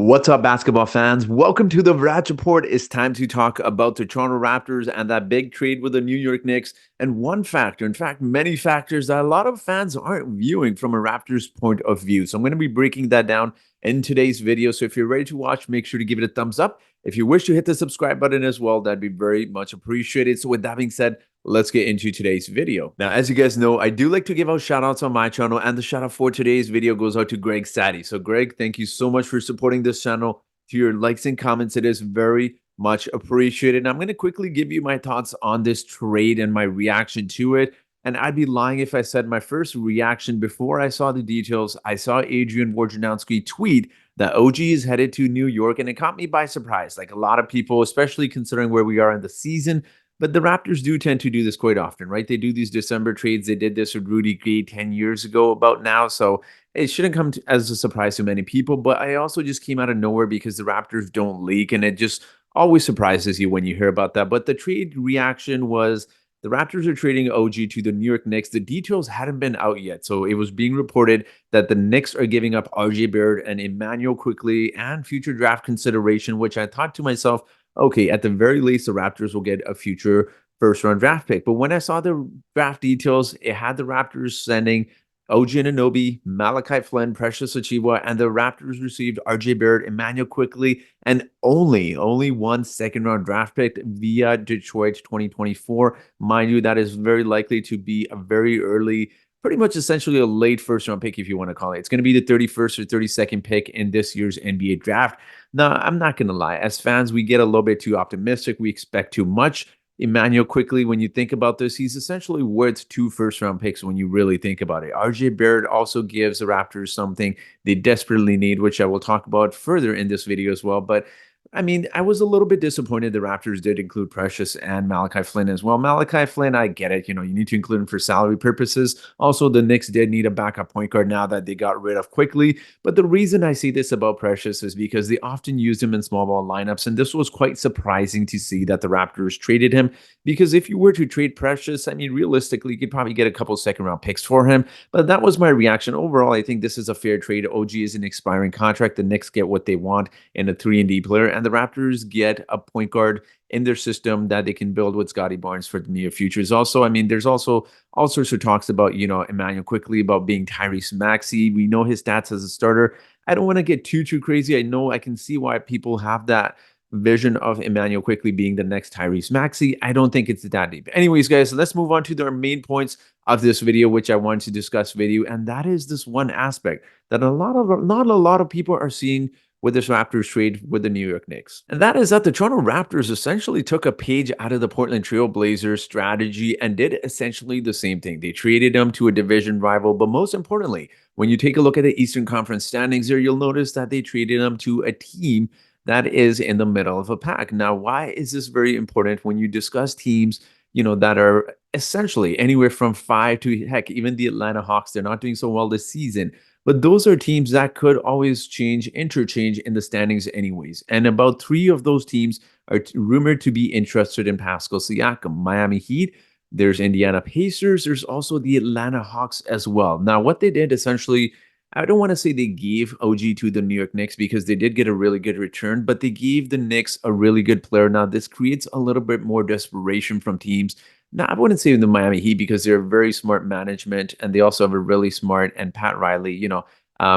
What's up, basketball fans? Welcome to the Raj Report. It's time to talk about the Toronto Raptors and that big trade with the New York Knicks. And one factor, in fact, many factors that a lot of fans aren't viewing from a Raptors point of view. So I'm going to be breaking that down in today's video. So if you're ready to watch, make sure to give it a thumbs up. If you wish to hit the subscribe button as well, that'd be very much appreciated. So with that being said, let's get into today's video. Now, as you guys know, I do like to give out shout outs on my channel, and the shout out for today's video goes out to Greg Saddy. So Greg, thank you so much for supporting this channel. To your likes and comments, it is very much appreciated. And I'm going to quickly give you my thoughts on this trade and my reaction to it. And I'd be lying if I said my first reaction before I saw the details. I saw Adrian Wojnarowski tweet that OG is headed to New York, and it caught me by surprise. Like a lot of people, especially considering where we are in the season. But the Raptors do tend to do this quite often, right? They do these December trades. They did this with Rudy Gay 10 years ago about now. So it shouldn't come as a surprise to many people. But I also just came out of nowhere because the Raptors don't leak. And it just always surprises you when you hear about that. But the trade reaction was the Raptors are trading OG to the New York Knicks. The details hadn't been out yet. So it was being reported that the Knicks are giving up Rj Barrett and Immanuel Quickley and future draft consideration, which I thought to myself, okay, at the very least, the Raptors will get a future first-round draft pick. But when I saw the draft details, it had the Raptors sending Og Anunoby, Malachi Flynn, Precious Achiuwa, and the Raptors received Rj Barrett, Immanuel Quickley, and only one second-round draft pick via Detroit 2024. Mind you, that is very likely to be a very early, pretty much essentially a late first-round pick, if you want to call it. It's going to be the 31st or 32nd pick in this year's NBA draft. Now, I'm not going to lie. As fans, we get a little bit too optimistic. We expect too much. Immanuel Quickley, when you think about this, he's essentially worth 2 first-round picks when you really think about it. Rj Barrett also gives the Raptors something they desperately need, which I will talk about further in this video as well. But I mean, I was a little bit disappointed the Raptors did include Precious and Malachi Flynn as well. Malachi Flynn, I get it. You know, you need to include him for salary purposes. Also, the Knicks did need a backup point guard now that they got rid of Quickley. But the reason I see this about Precious is because they often use him in small ball lineups. And this was quite surprising to see that the Raptors traded him. Because if you were to trade Precious, I mean, realistically, you could probably get a couple second-round picks for him. But that was my reaction. Overall, I think this is a fair trade. OG is an expiring contract. The Knicks get what they want in a 3-and-D player. And the Raptors get a point guard in their system that they can build with Scotty Barnes for the near future. Also, I mean, there's also all sorts of talks about, you know, Immanuel Quickley, about being Tyrese Maxey. We know his stats as a starter. I don't want to get too crazy. I know I can see why people have that vision of Immanuel Quickley being the next Tyrese Maxey. I don't think it's that deep. Anyways, guys, let's move on to the main points of this video, which I want to discuss with you. And that is this one aspect that not a lot of people are seeing with this Raptors trade with the New York Knicks. And that is that the Toronto Raptors essentially took a page out of the Portland Trail Blazers strategy and did essentially the same thing. They traded them to a division rival, but most importantly, when you take a look at the Eastern Conference standings here, you'll notice that they traded them to a team that is in the middle of a pack. Now, why is this very important when you discuss teams, you know, that are essentially anywhere from 5 to, heck, even the Atlanta Hawks? They're not doing so well this season. But those are teams that could always interchange in the standings anyways. And about 3 of those teams are rumored to be interested in Pascal Siakam. Miami Heat, there's Indiana Pacers, there's also the Atlanta Hawks as well. Now, what they did essentially, I don't want to say they gave OG to the New York Knicks because they did get a really good return, but they gave the Knicks a really good player. Now, this creates a little bit more desperation from teams. Now, I wouldn't say the Miami Heat because they're very smart management, and they also have a really smart, and Pat Riley, you know,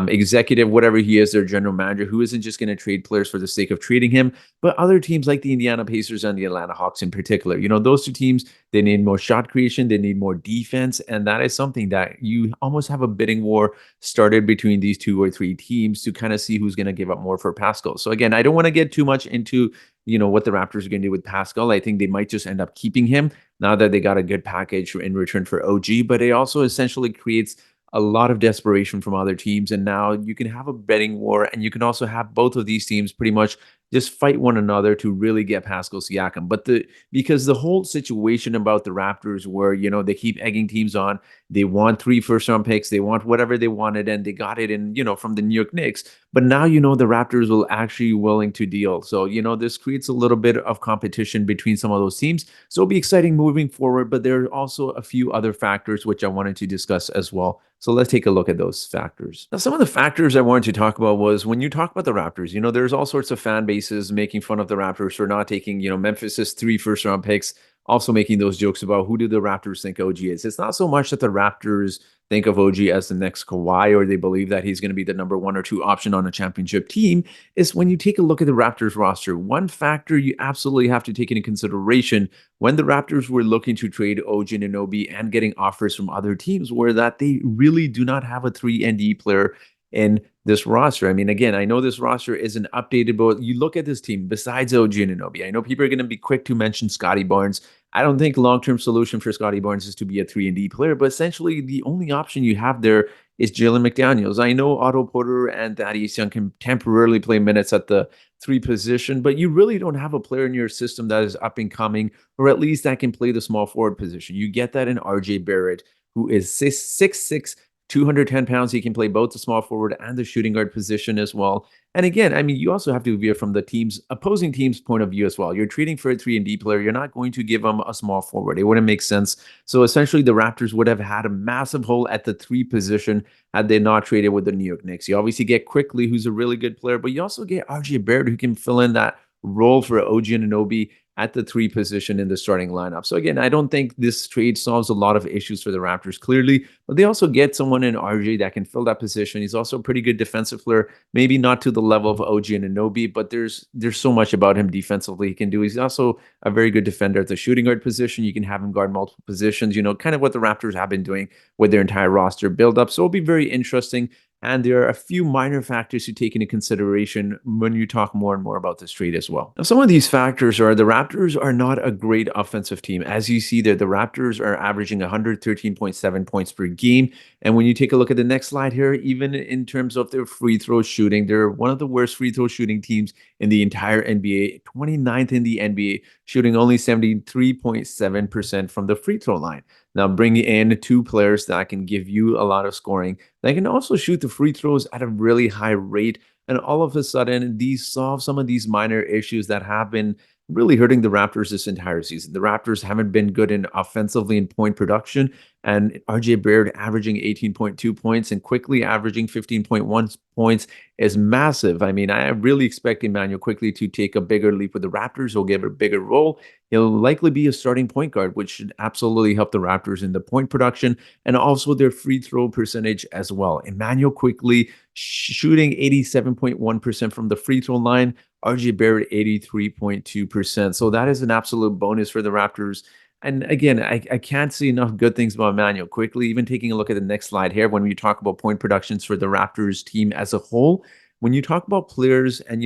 executive, whatever he is, their general manager, who isn't just going to trade players for the sake of trading him, but other teams like the Indiana Pacers and the Atlanta Hawks in particular. You know, those 2 teams, they need more shot creation, they need more defense, and that is something that you almost have a bidding war started between these 2 or 3 teams to kind of see who's going to give up more for Pascal. So again, I don't want to get too much into, you know, what the Raptors are going to do with Pascal. I think they might just end up keeping him now that they got a good package in return for OG, but it also essentially creates a lot of desperation from other teams. And now you can have a betting war, and you can also have both of these teams pretty much just fight one another to really get Pascal Siakam. But because the whole situation about the Raptors where, they keep egging teams on, they want 3 first-round picks, they want whatever they wanted, and they got it in, from the New York Knicks. But now, the Raptors will actually willing to deal. So, this creates a little bit of competition between some of those teams. So it'll be exciting moving forward, but there are also a few other factors which I wanted to discuss as well. So let's take a look at those factors. Now, some of the factors I wanted to talk about was when you talk about the Raptors, there's all sorts of fan bases making fun of the Raptors for not taking, Memphis's 3 first-round picks, also making those jokes about who do the Raptors think OG is. It's not so much that the Raptors think of OG as the next Kawhi or they believe that he's going to be the number 1 or 2 option on a championship team. Is when you take a look at the Raptors roster, one factor you absolutely have to take into consideration when the Raptors were looking to trade Og Anunoby and getting offers from other teams were that they really do not have a 3 and D player in this roster. I mean, again, I know this roster isn't updated, but you look at this team besides OG Anunoby. I know people are going to be quick to mention Scotty Barnes. I don't think long-term solution for Scotty Barnes is to be a 3 and D player, but essentially the only option you have there is Jalen McDaniels. I know Otto Porter and Thaddeus Young can temporarily play minutes at the 3 position, but you really don't have a player in your system that is up and coming, or at least that can play the small forward position. You get that in Rj Barrett, who is 6'6", 210 pounds. He can play both the small forward and the shooting guard position as well. And again, I mean, you also have to view it from the opposing team's point of view as well. You're treating for a 3 and D player. You're not going to give them a small forward. It wouldn't make sense. So essentially, the Raptors would have had a massive hole at the 3 position had they not traded with the New York Knicks. You obviously get Quickley, who's a really good player, but you also get Rj Barrett, who can fill in that role for OG Anunoby at the 3 position in the starting lineup. So again, I don't think this trade solves a lot of issues for the Raptors clearly, but they also get someone in RJ that can fill that position. He's also a pretty good defensive player, maybe not to the level of OG Anunoby, but there's so much about him defensively he can do. He's also a very good defender at the shooting guard position. You can have him guard multiple positions, kind of what the Raptors have been doing with their entire roster buildup. So it'll be very interesting. And there are a few minor factors to take into consideration when you talk more and more about this trade as well. Now, some of these factors are the Raptors are not a great offensive team. As you see there, the Raptors are averaging 113.7 points per game. And when you take a look at the next slide here, even in terms of their free throw shooting, they're one of the worst free throw shooting teams in the entire NBA, 29th in the NBA, shooting only 73.7% from the free throw line. Now, bring in 2 players that can give you a lot of scoring. They can also shoot the free throws at a really high rate. And all of a sudden, these solve some of these minor issues that have been really hurting the Raptors this entire season. The Raptors haven't been good in offensively in point production, and Rj Barrett averaging 18.2 points and Quickley averaging 15.1 points is massive. I mean, I really expect Immanuel Quickley to take a bigger leap with the Raptors. He'll give a bigger role. He'll likely be a starting point guard, which should absolutely help the Raptors in the point production and also their free throw percentage as well. Immanuel Quickley shooting 87.1% from the free throw line, Rj Barrett 83.2%. So that is an absolute bonus for the Raptors. And again, I can't see enough good things about Immanuel Quickley. Even taking a look at the next slide here, when we talk about point productions for the Raptors team as a whole, when you talk about players and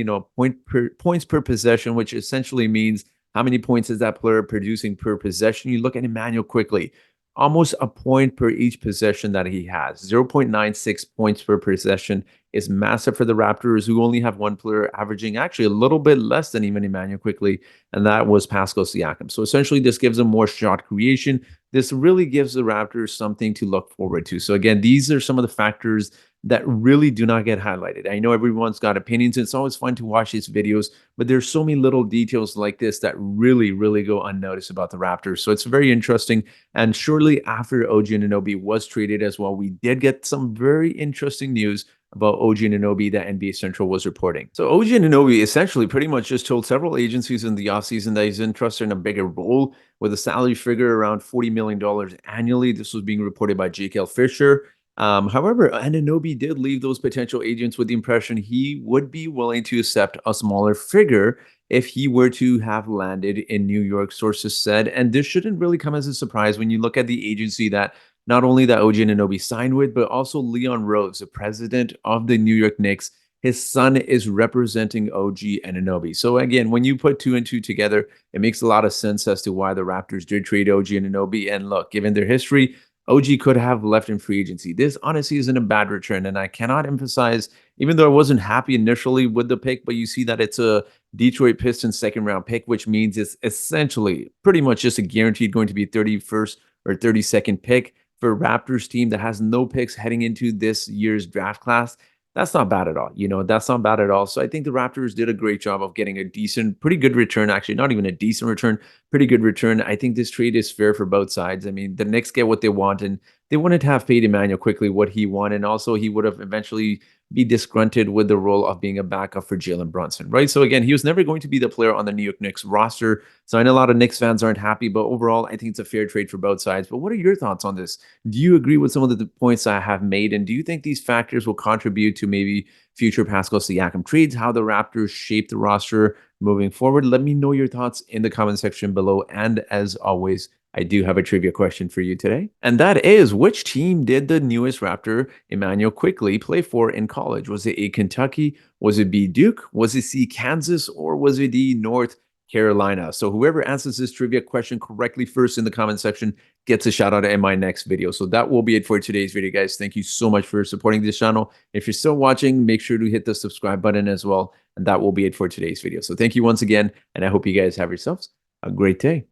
points per possession, which essentially means how many points is that player producing per possession, you look at Immanuel Quickley, almost a point per each possession that he has. 0.96 points per possession is massive for the Raptors, who only have 1 player averaging actually a little bit less than even Immanuel Quickley, and that was Pascal Siakam. So essentially, this gives them more shot creation. This really gives the Raptors something to look forward to. So again, these are some of the factors that really do not get highlighted. I know everyone's got opinions. It's always fun to watch these videos, but there's so many little details like this that really, really go unnoticed about the Raptors. So it's very interesting. And shortly after OG Anunoby was traded as well, we did get some very interesting news about OG Anunoby that NBA Central was reporting. So OG Anunoby essentially pretty much just told several agencies in the offseason that he's interested in a bigger role with a salary figure around $40 million annually. This was being reported by J.K. Fisher. However, Anunoby did leave those potential agents with the impression he would be willing to accept a smaller figure if he were to have landed in New York, sources said. And this shouldn't really come as a surprise when you look at the agency that not only that OG Anunoby signed with, but also Leon Rose, the president of the New York Knicks. His son is representing OG Anunoby. So again, when you put 2 and 2 together, it makes a lot of sense as to why the Raptors did trade OG Anunoby. And look, given their history, OG could have left in free agency. This honestly isn't a bad return, and I cannot emphasize, even though I wasn't happy initially with the pick, but you see that it's a Detroit Pistons second round pick, which means it's essentially pretty much just a guaranteed going to be 31st or 32nd pick for a Raptors team that has no picks heading into this year's draft class. That's not bad at all. That's not bad at all. So I think the Raptors did a great job of getting a decent, pretty good return, actually, not even a decent return, pretty good return. I think this trade is fair for both sides. I mean, the Knicks get what they want, and they wanted to have paid Immanuel Quickley what he wanted. And also, he would have eventually be disgruntled with the role of being a backup for Jalen Brunson, right? So again, he was never going to be the player on the New York Knicks roster. So I know a lot of Knicks fans aren't happy, but overall, I think it's a fair trade for both sides. But what are your thoughts on this? Do you agree with some of the points I have made? And do you think these factors will contribute to maybe future Pascal Siakam trades, how the Raptors shape the roster moving forward? Let me know your thoughts in the comment section below. And as always, I do have a trivia question for you today. And that is, which team did the newest Raptor, Immanuel Quickley, play for in college? Was it A, Kentucky? Was it B, Duke? Was it C, Kansas? Or was it D, North Carolina? So whoever answers this trivia question correctly first in the comment section gets a shout out in my next video. So that will be it for today's video, guys. Thank you so much for supporting this channel. If you're still watching, make sure to hit the subscribe button as well. And that will be it for today's video. So thank you once again, and I hope you guys have yourselves a great day.